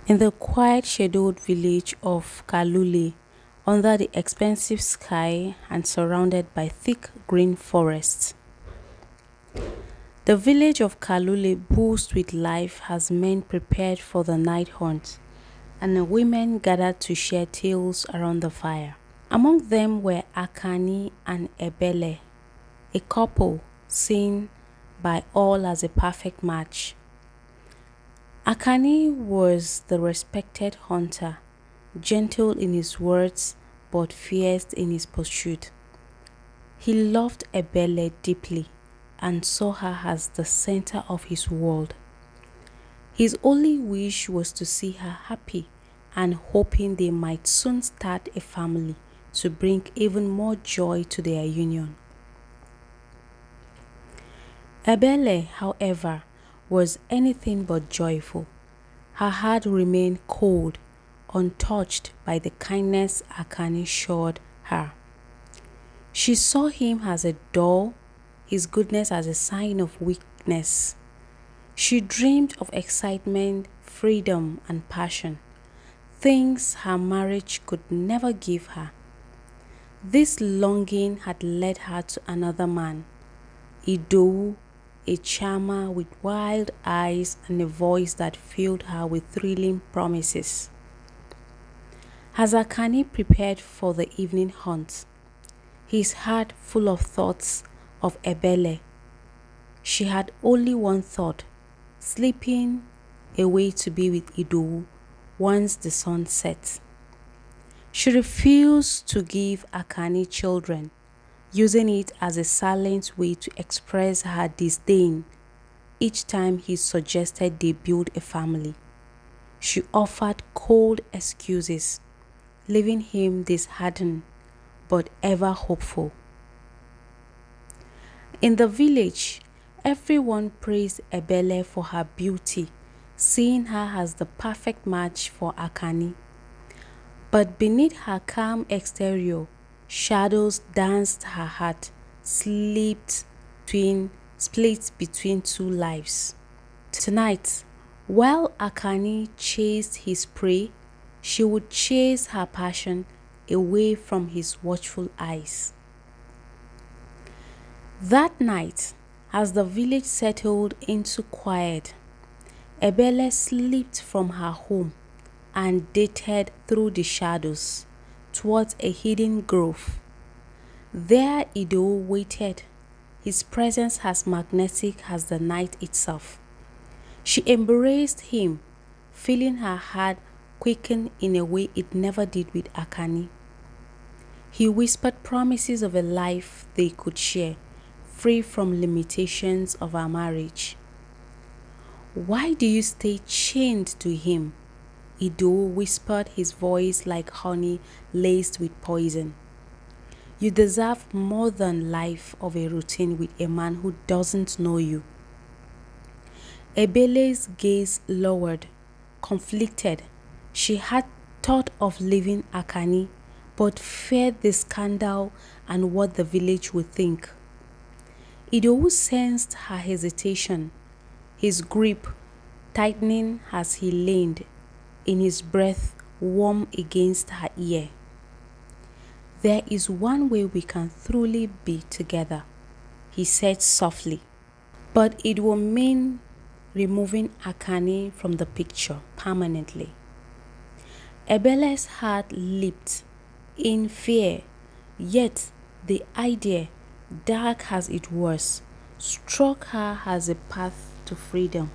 In the quiet, shadowed village of Kalule, under the expensive sky and surrounded by thick green forests, the village of Kalule boasts with life as men prepared for the night hunt, and the women gathered to share tales around the fire. Among them were Akani and Ebele, a couple seen by all as a perfect match. Akani was the respected hunter, gentle in his words but fierce in his pursuit. He loved Ebele deeply and saw her as the center of his world. His only wish was to see her happy and hoping they might soon start a family to bring even more joy to their union. Ebele, however, was anything but joyful. Her heart remained cold, untouched by the kindness Akani showed her. She saw him as a doll, his goodness as a sign of weakness. She dreamed of excitement, freedom, and passion, things her marriage could never give her. This longing had led her to another man, Ido, a charmer with wild eyes and a voice that filled her with thrilling promises. As Akani prepared for the evening hunt, his heart full of thoughts of Ebele, she had only one thought, slipping away to be with Ido once the sun set. She refused to give Akani children, using it as a silent way to express her disdain each time he suggested they build a family. She offered cold excuses, leaving him disheartened but ever hopeful. In the village, everyone praised Ebele for her beauty, seeing her as the perfect match for Akani. But beneath her calm exterior, shadows danced her heart, split between two lives. Tonight, while Akani chased his prey, she would chase her passion away from his watchful eyes. That night, as the village settled into quiet, Ebele slipped from her home and darted through the shadows towards a hidden grove. There Ido waited, his presence as magnetic as the night itself. She embraced him, feeling her heart quicken in a way it never did with Akani. He whispered promises of a life they could share, free from limitations of our marriage. "Why do you stay chained to him?" Ido whispered, his voice like honey laced with poison. "You deserve more than life of a routine with a man who doesn't know you." Ebele's gaze lowered, conflicted. She had thought of leaving Akani, but feared the scandal and what the village would think. Ido sensed her hesitation, his grip tightening as he leaned, in his breath warm against her ear. "There is one way we can truly be together," he said softly. "But it will mean removing Akani from the picture permanently." Ebele's heart leaped in fear, yet the idea, dark as it was, struck her as a path to freedom.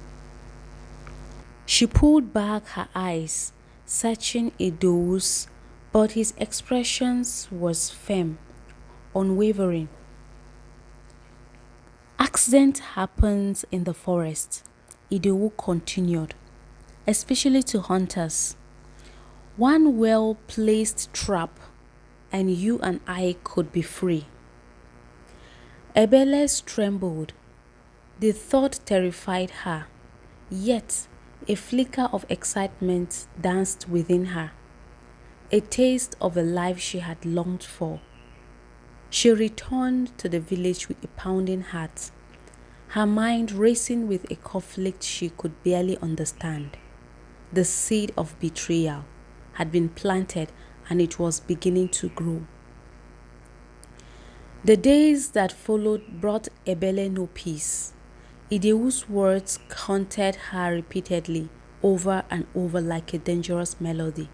She pulled back her eyes, searching Ido's, but his expression was firm, unwavering. "Accident happens in the forest," Ido continued, "especially to hunters. One well-placed trap, and you and I could be free." Ebele trembled. The thought terrified her, yet a flicker of excitement danced within her, a taste of a life she had longed for. She returned to the village with a pounding heart, her mind racing with a conflict she could barely understand. The seed of betrayal had been planted and it was beginning to grow. The days that followed brought Ebele no peace. Idewu's words haunted her repeatedly, over and over like a dangerous melody.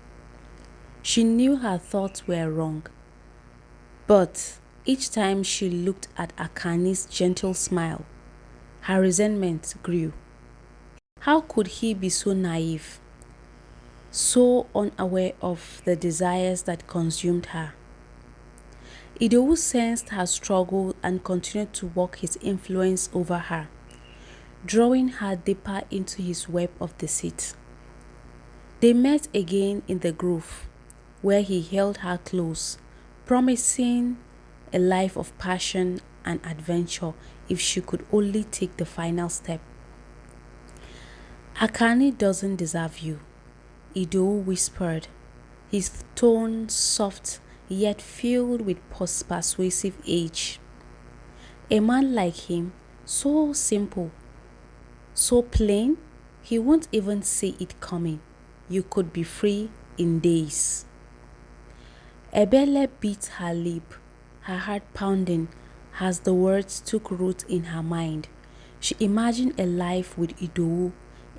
She knew her thoughts were wrong, but each time she looked at Akani's gentle smile, her resentment grew. How could he be so naive, so unaware of the desires that consumed her? Idowu sensed her struggle and continued to work his influence over her, drawing her deeper into his web of deceit. They met again in the grove, where he held her close, promising a life of passion and adventure if she could only take the final step. Akani doesn't deserve you, Idowu whispered, his tone soft yet filled with persuasive edge. A man like him, so simple, so plain, he won't even see it coming. You could be free in days. Ebele bit her lip, her heart pounding as the words took root in her mind. She imagined a life with Idowu,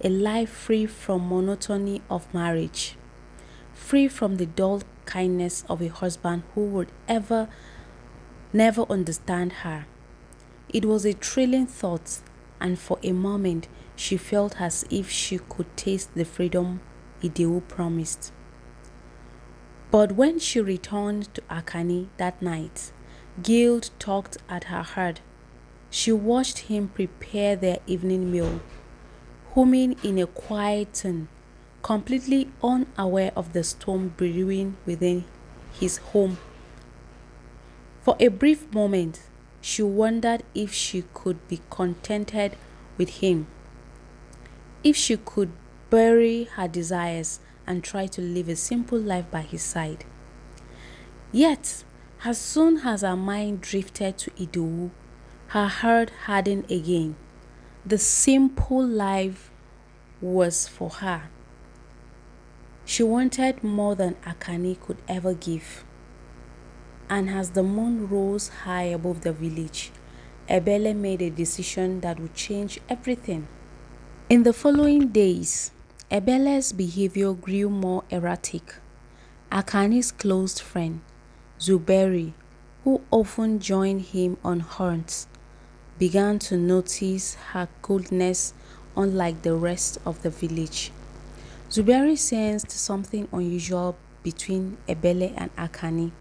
a life free from monotony of marriage, free from the dull kindness of a husband who would never understand her. It was a thrilling thought, and for a moment she felt as if she could taste the freedom Idowu promised. But when she returned to Akani that night, guilt tugged at her heart. She watched him prepare their evening meal, humming in a quiet tone, completely unaware of the storm brewing within his home. For a brief moment, she wondered if she could be contented with him, if she could bury her desires and try to live a simple life by his side. Yet, as soon as her mind drifted to Idowu, her heart hardened again. The simple life was for her. She wanted more than Akani could ever give. And as the moon rose high above the village, Ebele made a decision that would change everything. In the following days, Ebele's behavior grew more erratic. Akani's close friend, Zuberi, who often joined him on hunts, began to notice her coldness unlike the rest of the village. Zuberi sensed something unusual between Ebele and Akani.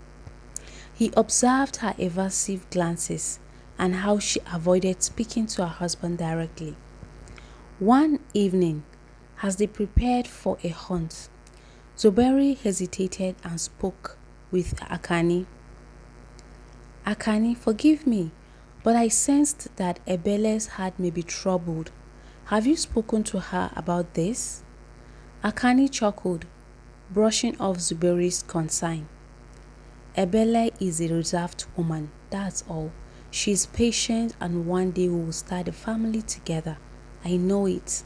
He observed her evasive glances and how she avoided speaking to her husband directly. One evening, as they prepared for a hunt, Zuberi hesitated and spoke with Akani. "Akani, forgive me, but I sensed that Ebele's heart may be troubled. Have you spoken to her about this?" Akani chuckled, brushing off Zuberi's concern. "Ebele is a reserved woman, that's all. She is patient and one day we will start a family together. I know it."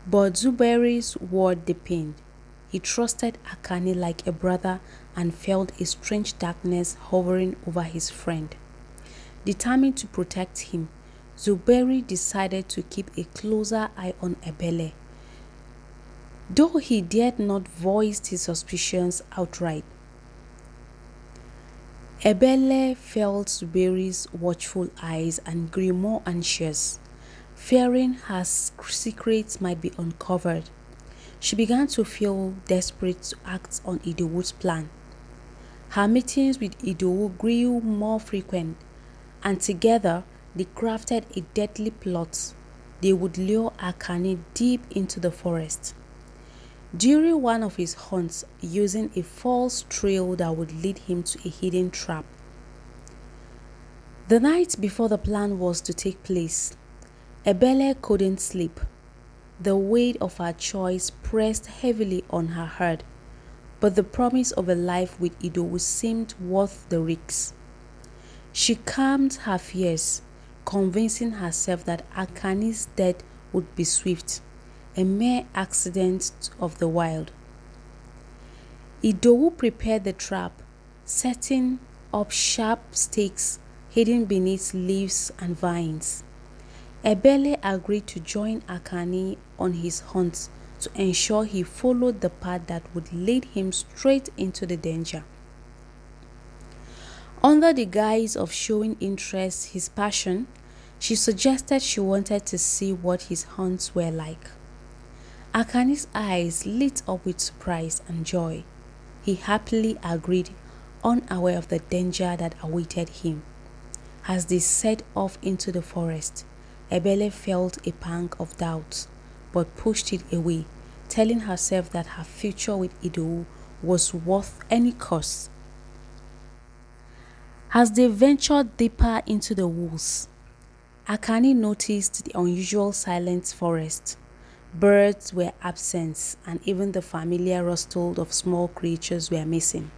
But Zuberi's word deepened. He trusted Akani like a brother and felt a strange darkness hovering over his friend. Determined to protect him, Zuberi decided to keep a closer eye on Ebele. Though he dared not voice his suspicions outright, Ebele felt Zuberi's watchful eyes and grew more anxious, fearing her secrets might be uncovered. She began to feel desperate to act on Idowu's plan. Her meetings with Idowu grew more frequent, and together they crafted a deadly plot. They would lure Akani deep into the forest. During one of his hunts, using a false trail that would lead him to a hidden trap. The night before the plan was to take place, Ebele couldn't sleep. The weight of her choice pressed heavily on her heart, but the promise of a life with Idowu seemed worth the risks. She calmed her fears, convincing herself that Akani's death would be swift, a mere accident of the wild. Idowu prepared the trap, setting up sharp stakes hidden beneath leaves and vines. Ebele agreed to join Akani on his hunt to ensure he followed the path that would lead him straight into the danger. Under the guise of showing interest his passion, she suggested she wanted to see what his hunts were like. Akani's eyes lit up with surprise and joy. He happily agreed, unaware of the danger that awaited him. As they set off into the forest, Ebele felt a pang of doubt, but pushed it away, telling herself that her future with Idowu was worth any cost. As they ventured deeper into the woods, Akani noticed the unusual silent forest. Birds were absent, and even the familiar rustle of small creatures were missing.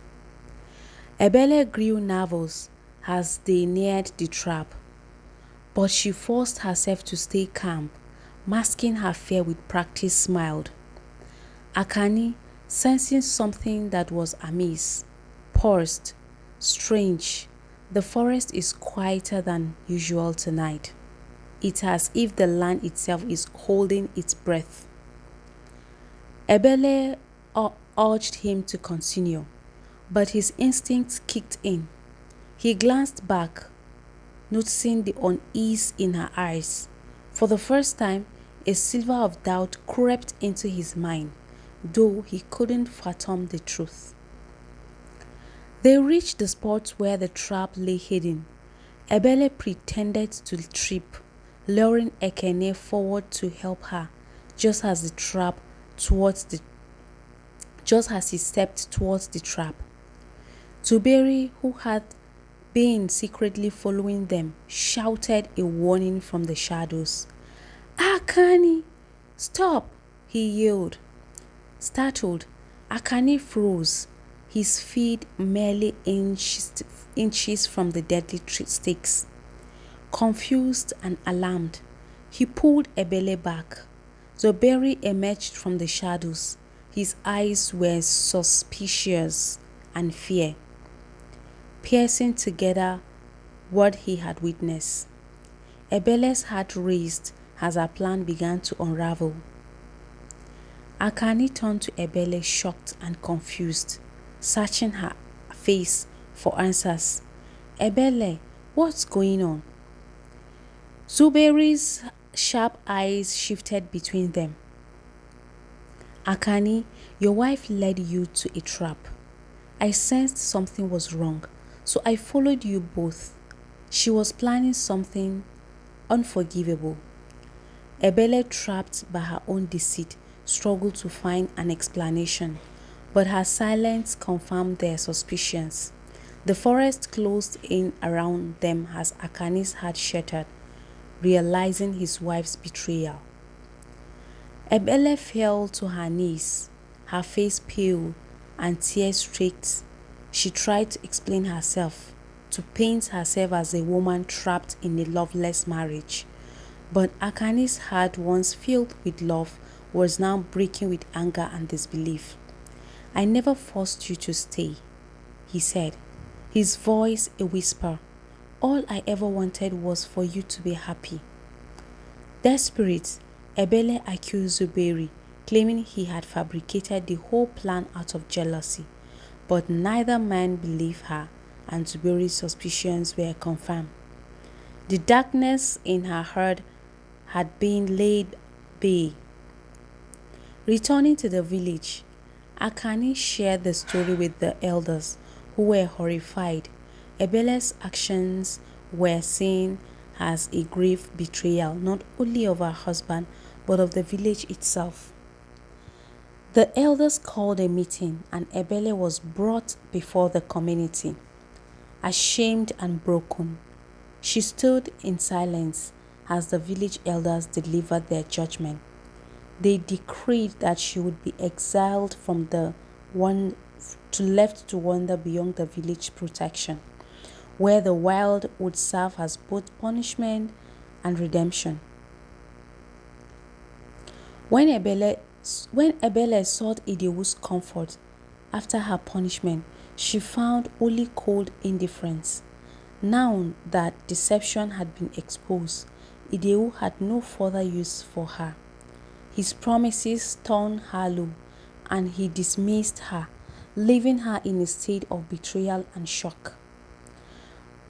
Ebele grew nervous as they neared the trap, but she forced herself to stay calm, masking her fear with practiced smile. Akani, sensing something that was amiss, paused. Strange, the forest is quieter than usual tonight. It's as if the land itself is holding its breath. Ebele urged him to continue, but his instincts kicked in. He glanced back, noticing the unease in her eyes. For the first time, a sliver of doubt crept into his mind, though he couldn't fathom the truth. They reached the spot where the trap lay hidden. Ebele pretended to trip, luring Ekene forward to help her, just as he stepped towards the trap. Tuberi, who had been secretly following them, shouted a warning from the shadows. "Akani, stop!" he yelled. Startled, Akani froze, his feet merely inches from the deadly stakes. Confused and alarmed, he pulled Ebele back. Zoberi emerged from the shadows. His eyes were suspicious and fear, piercing together what he had witnessed. Ebele's heart raced as her plan began to unravel. Akani turned to Ebele, shocked and confused, searching her face for answers. "Ebele, what's going on?" Zuberi's sharp eyes shifted between them. "Akani, your wife led you to a trap. I sensed something was wrong, so I followed you both. She was planning something unforgivable." Ebele, trapped by her own deceit, struggled to find an explanation, but her silence confirmed their suspicions. The forest closed in around them as Akani's heart shattered, realizing his wife's betrayal. Ebele fell to her knees, her face pale and tear-streaked. She tried to explain herself, to paint herself as a woman trapped in a loveless marriage. But Akani's heart, once filled with love, was now breaking with anger and disbelief. "I never forced you to stay," he said, his voice a whisper. "All I ever wanted was for you to be happy." Desperate, Ebele accused Zuberi, claiming he had fabricated the whole plan out of jealousy. But neither man believed her, and Zuberi's suspicions were confirmed. The darkness in her heart had been laid bare. Returning to the village, Akani shared the story with the elders, who were horrified. Ebele's actions were seen as a grave betrayal, not only of her husband, but of the village itself. The elders called a meeting, and Ebele was brought before the community. Ashamed and broken, she stood in silence as the village elders delivered their judgment. They decreed that she would be exiled from the one left to wander beyond the village protection, where the wild would serve as both punishment and redemption. When Ebele, when Ebele sought Idewu's comfort after her punishment, she found only cold indifference. Now that deception had been exposed, Idewu had no further use for her. His promises turned hollow, and he dismissed her, leaving her in a state of betrayal and shock.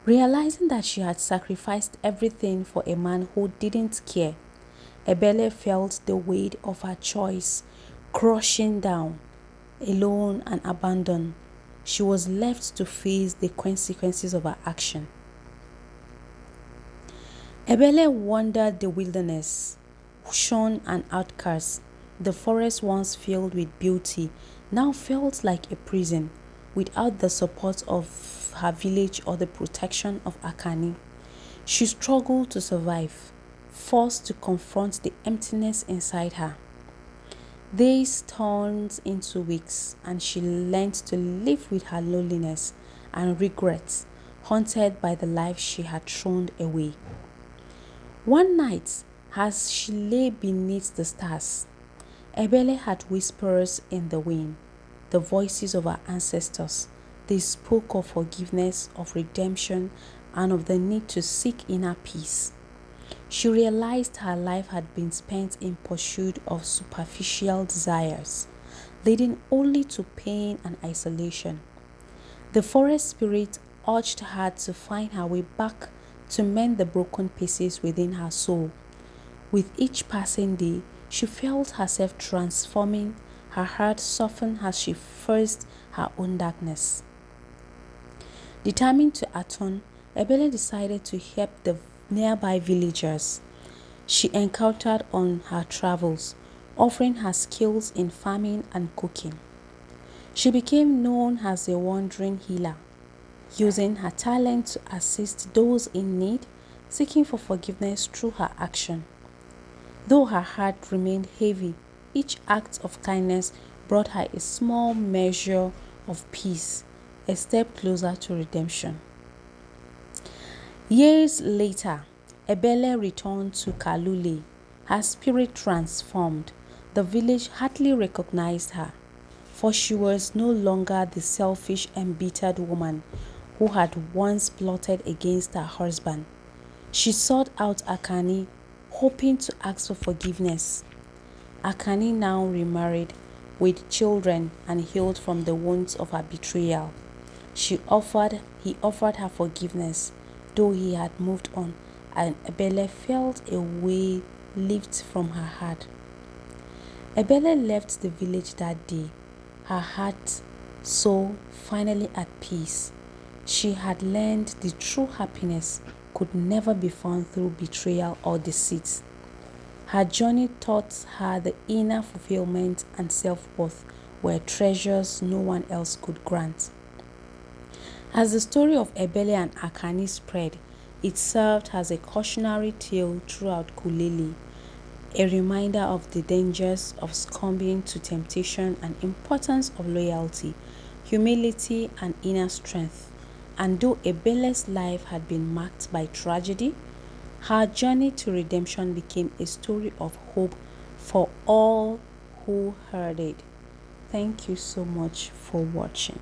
Realizing that she had sacrificed everything for a man who didn't care, Ebele felt the weight of her choice crushing down. Alone and abandoned, she was left to face the consequences of her action. Ebele wandered the wilderness, shone an outcast. The forest once filled with beauty now felt like a prison, without the support of her village or the protection of Akani. She struggled to survive, forced to confront the emptiness inside her. Days turned into weeks, and she learned to live with her loneliness and regrets, haunted by the life she had thrown away. One night, as she lay beneath the stars, Ebele had whispers in the wind, the voices of her ancestors. They spoke of forgiveness, of redemption, and of the need to seek inner peace. She realized her life had been spent in pursuit of superficial desires, leading only to pain and isolation. The forest spirit urged her to find her way back to mend the broken pieces within her soul. With each passing day, she felt herself transforming, her heart softened as she faced her own darkness. Determined to atone, Ebele decided to help the nearby villagers she encountered on her travels, offering her skills in farming and cooking. She became known as a wandering healer, using her talent to assist those in need, seeking for forgiveness through her action. Though her heart remained heavy, each act of kindness brought her a small measure of peace, a step closer to redemption. Years later, Ebele returned to Kalule, her spirit transformed. The village hardly recognized her, for she was no longer the selfish, embittered woman who had once plotted against her husband. She sought out Akani, hoping to ask for forgiveness. Akani now remarried with children and healed from the wounds of her betrayal. He offered her forgiveness, though he had moved on, and Ebele felt a weight lift from her heart. Ebele left the village that day, her heart so finally at peace. She had learned the true happiness could never be found through betrayal or deceit. Her journey taught her the inner fulfillment and self-worth were treasures no one else could grant. As the story of Ebele and Akani spread, it served as a cautionary tale throughout Kulele, a reminder of the dangers of succumbing to temptation and importance of loyalty, humility, and inner strength. And though Ebele's life had been marked by tragedy, her journey to redemption became a story of hope for all who heard it. Thank you so much for watching.